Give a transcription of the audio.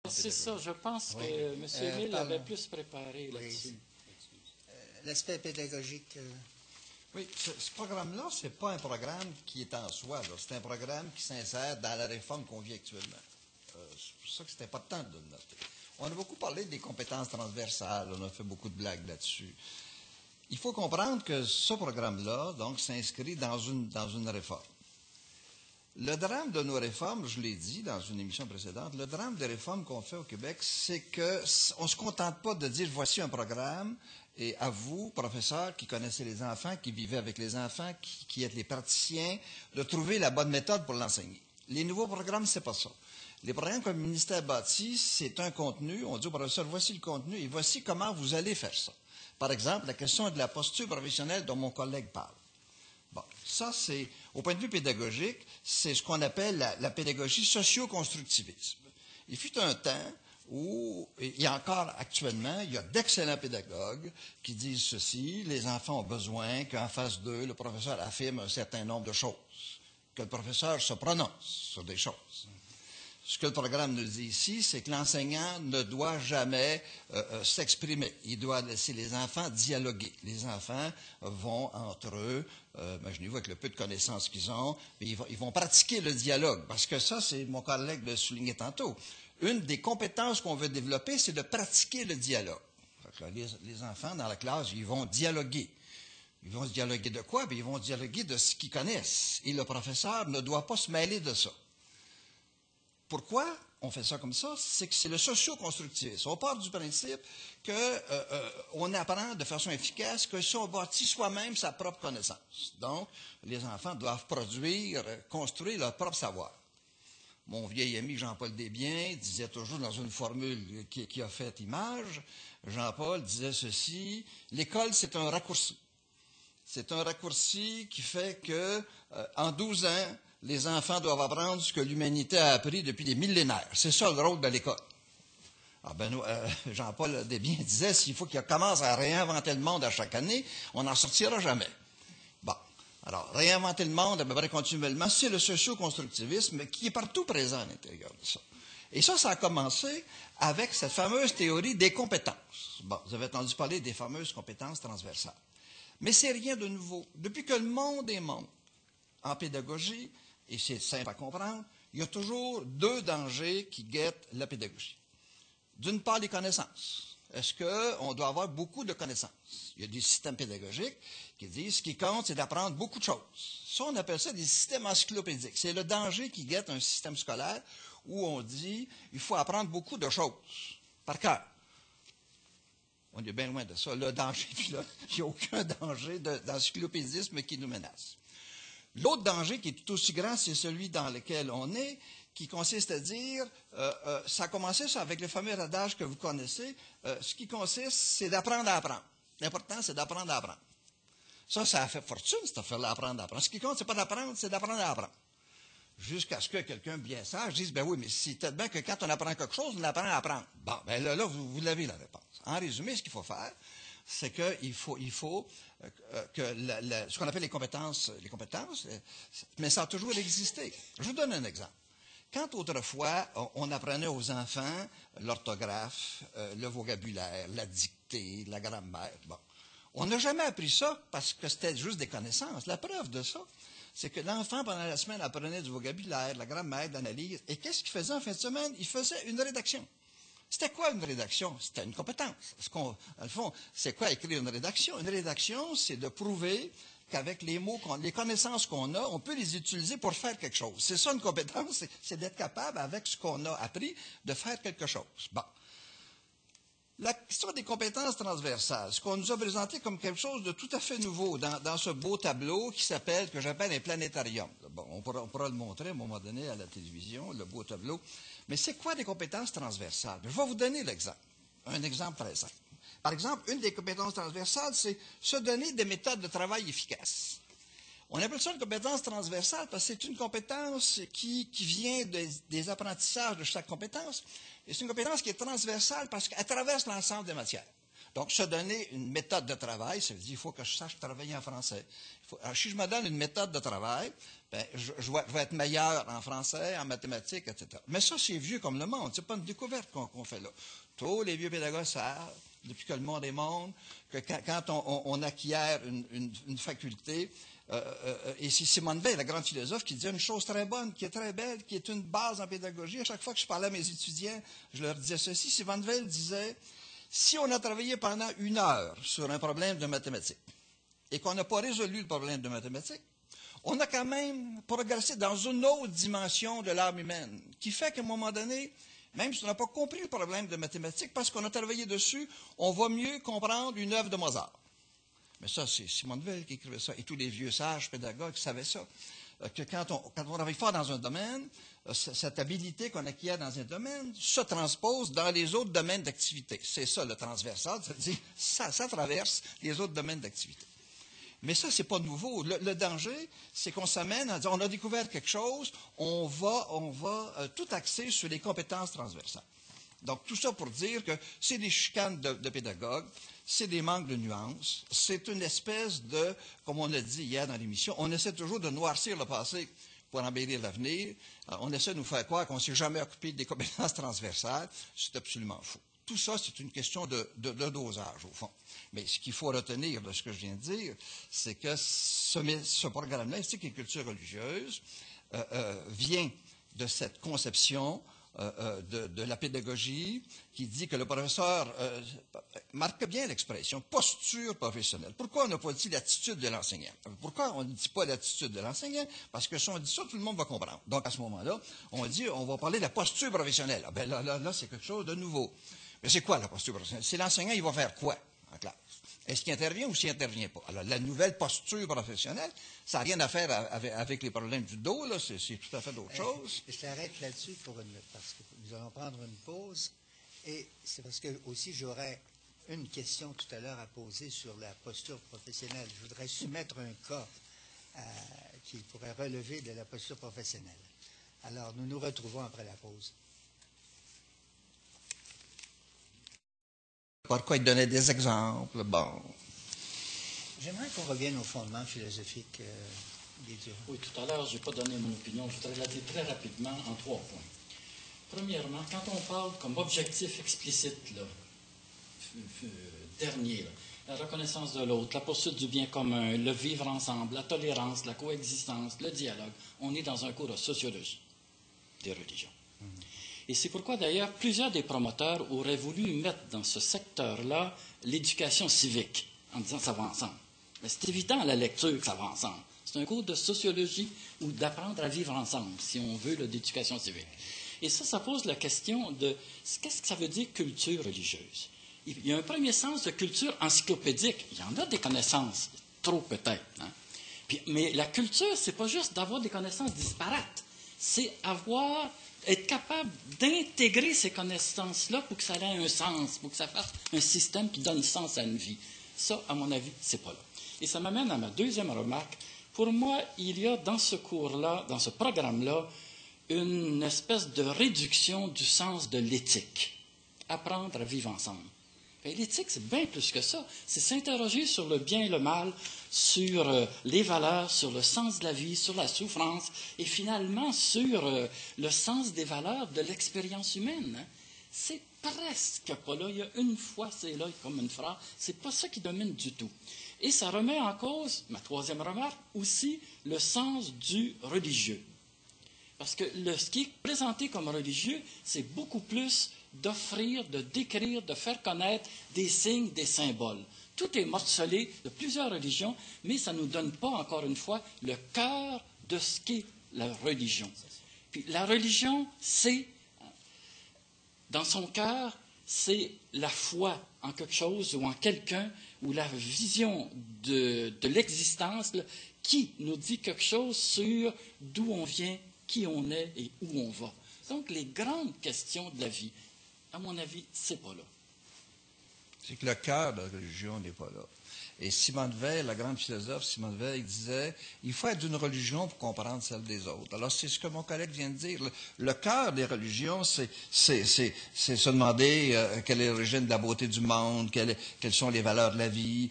C'est ça, je pense que M. Émile avait plus préparé là-dessus. L'aspect pédagogique. Oui, ce programme-là, ce n'est pas un programme qui est en soi. C'est un programme qui s'insère dans la réforme qu'on vit actuellement. C'est pour ça que c'est important de le noter. On a beaucoup parlé des compétences transversales, on a fait beaucoup de blagues là-dessus. Il faut comprendre que ce programme-là, donc, s'inscrit dans une réforme. Le drame de nos réformes, je l'ai dit dans une émission précédente, le drame des réformes qu'on fait au Québec, c'est qu'on ne se contente pas de dire voici un programme, et à vous, professeurs qui connaissez les enfants, qui vivez avec les enfants, qui êtes les praticiens, de trouver la bonne méthode pour l'enseigner. Les nouveaux programmes, c'est pas ça. Les programmes que le ministère bâtit, c'est un contenu. On dit au professeur, voici le contenu et voici comment vous allez faire ça. Par exemple, la question de la posture professionnelle dont mon collègue parle. Bon, ça, c'est, au point de vue pédagogique, c'est ce qu'on appelle la pédagogie socio-constructiviste. Il fut un temps où, il y a encore actuellement, il y a d'excellents pédagogues qui disent ceci, les enfants ont besoin qu'en face d'eux, le professeur affirme un certain nombre de choses, que le professeur se prononce sur des choses. Ce que le programme nous dit ici, c'est que l'enseignant ne doit jamais s'exprimer. Il doit laisser les enfants dialoguer. Les enfants vont entre eux, imaginez-vous avec le peu de connaissances qu'ils ont, ils vont pratiquer le dialogue. Parce que ça, c'est mon collègue le soulignait tantôt. Une des compétences qu'on veut développer, c'est de pratiquer le dialogue. Les enfants, dans la classe, ils vont dialoguer. Ils vont se dialoguer de quoi? Bien, ils vont dialoguer de ce qu'ils connaissent. Et le professeur ne doit pas se mêler de ça. Pourquoi on fait ça comme ça? C'est que c'est le socio-constructivisme. On part du principe qu'on apprend de façon efficace que si on bâtit soi-même sa propre connaissance. Donc, les enfants doivent construire leur propre savoir. Mon vieil ami Jean-Paul Desbiens disait toujours dans une formule qui a fait image, Jean-Paul disait ceci, l'école c'est un raccourci. C'est un raccourci qui fait que en 12 ans, les enfants doivent apprendre ce que l'humanité a appris depuis des millénaires. C'est ça le rôle de l'école. Jean-Paul Desbiens disait, s'il faut qu'il commence à réinventer le monde à chaque année, on n'en sortira jamais. Bon. Alors, réinventer le monde à peu près continuellement, c'est le socio-constructivisme qui est partout présent à l'intérieur de ça. Et ça a commencé avec cette fameuse théorie des compétences. Bon, vous avez entendu parler des fameuses compétences transversales. Mais c'est rien de nouveau. Depuis que le monde est monde en pédagogie, et c'est simple à comprendre, il y a toujours deux dangers qui guettent la pédagogie. D'une part, les connaissances. Est-ce qu'on doit avoir beaucoup de connaissances? Il y a des systèmes pédagogiques qui disent ce qui compte, c'est d'apprendre beaucoup de choses. Ça, on appelle ça des systèmes encyclopédiques. C'est le danger qui guette un système scolaire où on dit il faut apprendre beaucoup de choses par cœur. On est bien loin de ça. Le danger, puis là, il n'y a aucun danger d'encyclopédisme qui nous menace. L'autre danger qui est tout aussi grand, c'est celui dans lequel on est, qui consiste à dire, ça a commencé avec le fameux adage que vous connaissez, ce qui consiste, c'est d'apprendre à apprendre. L'important, c'est d'apprendre à apprendre. Ça a fait fortune, cette affaire-là, apprendre à apprendre. Ce qui compte, c'est pas d'apprendre, c'est d'apprendre à apprendre. Jusqu'à ce que quelqu'un bien sage dise, ben oui, mais c'est peut-être bien que quand on apprend quelque chose, on apprend à apprendre. Bon, ben là vous l'avez la réponse. En résumé, ce qu'il faut faire, c'est qu'il faut que ce qu'on appelle les compétences, mais ça a toujours existé. Je vous donne un exemple. Quand autrefois, on apprenait aux enfants l'orthographe, le vocabulaire, la dictée, la grammaire, bon, on n'a jamais appris ça parce que c'était juste des connaissances. La preuve de ça, c'est que l'enfant, pendant la semaine, apprenait du vocabulaire, de la grammaire, de l'analyse. Et qu'est-ce qu'il faisait en fin de semaine? Il faisait une rédaction. C'était quoi une rédaction? C'était une compétence. Dans le fond, c'est quoi écrire une rédaction? Une rédaction, c'est de prouver qu'avec les mots, les connaissances qu'on a, on peut les utiliser pour faire quelque chose. C'est ça une compétence, c'est d'être capable, avec ce qu'on a appris, de faire quelque chose. Bon. La question des compétences transversales, ce qu'on nous a présenté comme quelque chose de tout à fait nouveau dans ce beau tableau que j'appelle un planétarium. Bon, on pourra le montrer à un moment donné à la télévision, le beau tableau. Mais c'est quoi des compétences transversales? Je vais vous donner l'exemple. Un exemple très simple. Par exemple, une des compétences transversales, c'est se donner des méthodes de travail efficaces. On appelle ça une compétence transversale parce que c'est une compétence qui vient des apprentissages de chaque compétence. Et c'est une compétence qui est transversale parce qu'elle traverse l'ensemble des matières. Donc, se donner une méthode de travail, ça veut dire qu'il faut que je sache travailler en français. Alors, si je me donne une méthode de travail, ben, je vais être meilleur en français, en mathématiques, etc. Mais ça, c'est vieux comme le monde. C'est pas une découverte qu'on fait là. Tous les vieux pédagogues savent, depuis que le monde est monde, que quand on acquiert une faculté, et c'est Simone Veil, la grande philosophe, qui disait une chose très bonne, qui est très belle, qui est une base en pédagogie. À chaque fois que je parlais à mes étudiants, je leur disais ceci. Simone Veil disait, si on a travaillé pendant 1 heure sur un problème de mathématiques et qu'on n'a pas résolu le problème de mathématiques, on a quand même progressé dans une autre dimension de l'âme humaine, qui fait qu'à un moment donné, même si on n'a pas compris le problème de mathématiques, parce qu'on a travaillé dessus, on va mieux comprendre une œuvre de Mozart. Mais ça, c'est Simone Veil qui écrivait ça, et tous les vieux sages pédagogues savaient ça, que quand on travaille fort dans un domaine, cette habilité qu'on acquiert dans un domaine se transpose dans les autres domaines d'activité. C'est ça le transversal, c'est-à-dire ça traverse les autres domaines d'activité. Mais ça, c'est pas nouveau. Le danger, c'est qu'on s'amène à dire, on a découvert quelque chose, on va tout axer sur les compétences transversales. Donc, tout ça pour dire que c'est des chicanes de pédagogues, c'est des manques de nuances, c'est une espèce de, comme on a dit hier dans l'émission, on essaie toujours de noircir le passé pour embellir l'avenir. On essaie de nous faire croire qu'on ne s'est jamais occupé des compétences transversales. C'est absolument faux. Tout ça, c'est une question de dosage, au fond. Mais ce qu'il faut retenir de ce que je viens de dire, c'est que ce programme-là, Éthique et culture religieuse, vient de cette conception de la pédagogie qui dit que le professeur marque bien l'expression posture professionnelle. Pourquoi on n'a pas dit l'attitude de l'enseignant? Pourquoi on ne dit pas l'attitude de l'enseignant? Parce que si on dit ça, tout le monde va comprendre. Donc, à ce moment-là, on dit, on va parler de la posture professionnelle. Ah ben là, c'est quelque chose de nouveau. Mais c'est quoi la posture professionnelle? C'est l'enseignant, il va faire quoi en classe? Est-ce qu'il intervient ou s'il n'intervient pas? Alors, la nouvelle posture professionnelle, ça n'a rien à faire avec les problèmes du dos, là, c'est tout à fait d'autre chose. Je t'arrête là-dessus parce que nous allons prendre une pause. Et c'est parce que aussi j'aurais une question tout à l'heure à poser sur la posture professionnelle. Je voudrais soumettre un cas qui pourrait relever de la posture professionnelle. Alors, nous nous retrouvons après la pause. Pourquoi il donnait des exemples? Bon. J'aimerais qu'on revienne au fondement philosophique des Durand. Oui, tout à l'heure, je n'ai pas donné mon opinion. Je voudrais la dire très rapidement en 3 points. Premièrement, quand on parle comme objectif explicite, là, dernier, là, la reconnaissance de l'autre, la poursuite du bien commun, le vivre ensemble, la tolérance, la coexistence, le dialogue, on est dans un cours de sociologie des religions. Et c'est pourquoi, d'ailleurs, plusieurs des promoteurs auraient voulu mettre dans ce secteur-là l'éducation civique, en disant ça va ensemble. Mais c'est évident à la lecture que ça va ensemble. C'est un cours de sociologie ou d'apprendre à vivre ensemble, si on veut, d'éducation civique. Et ça pose la question de qu'est-ce que ça veut dire culture religieuse? Il y a un premier sens de culture encyclopédique. Il y en a des connaissances, trop peut-être. Hein? Mais la culture, c'est pas juste d'avoir des connaissances disparates. C'est être capable d'intégrer ces connaissances-là pour que ça ait un sens, pour que ça fasse un système qui donne sens à une vie. Ça, à mon avis, c'est pas là. Et ça m'amène à ma deuxième remarque. Pour moi, il y a dans ce cours-là, dans ce programme-là, une espèce de réduction du sens de l'éthique. Apprendre à vivre ensemble. L'éthique, c'est bien plus que ça. C'est s'interroger sur le bien et le mal, sur les valeurs, sur le sens de la vie, sur la souffrance, et finalement sur le sens des valeurs de l'expérience humaine. Hein. C'est presque pas là. Il y a une fois, c'est là comme une phrase. C'est pas ça qui domine du tout. Et ça remet en cause, ma troisième remarque, aussi le sens du religieux. Parce que ce qui est présenté comme religieux, c'est beaucoup plus d'offrir, de décrire, de faire connaître des signes, des symboles. Tout est morcelé de plusieurs religions, mais ça ne nous donne pas, encore une fois, le cœur de ce qu'est la religion. Puis la religion, c'est, dans son cœur, c'est la foi en quelque chose ou en quelqu'un, ou la vision de l'existence là, qui nous dit quelque chose sur d'où on vient, qui on est et où on va. Donc, les grandes questions de la vie, à mon avis, c'est pas là. C'est que le cœur de la religion n'est pas là. Et Simone Veil, la grande philosophe Simone Veil, disait « Il faut être d'une religion pour comprendre celle des autres ». Alors, c'est ce que mon collègue vient de dire. Le cœur des religions, c'est se demander quelle est l'origine de la beauté du monde, quelles sont les valeurs de la vie,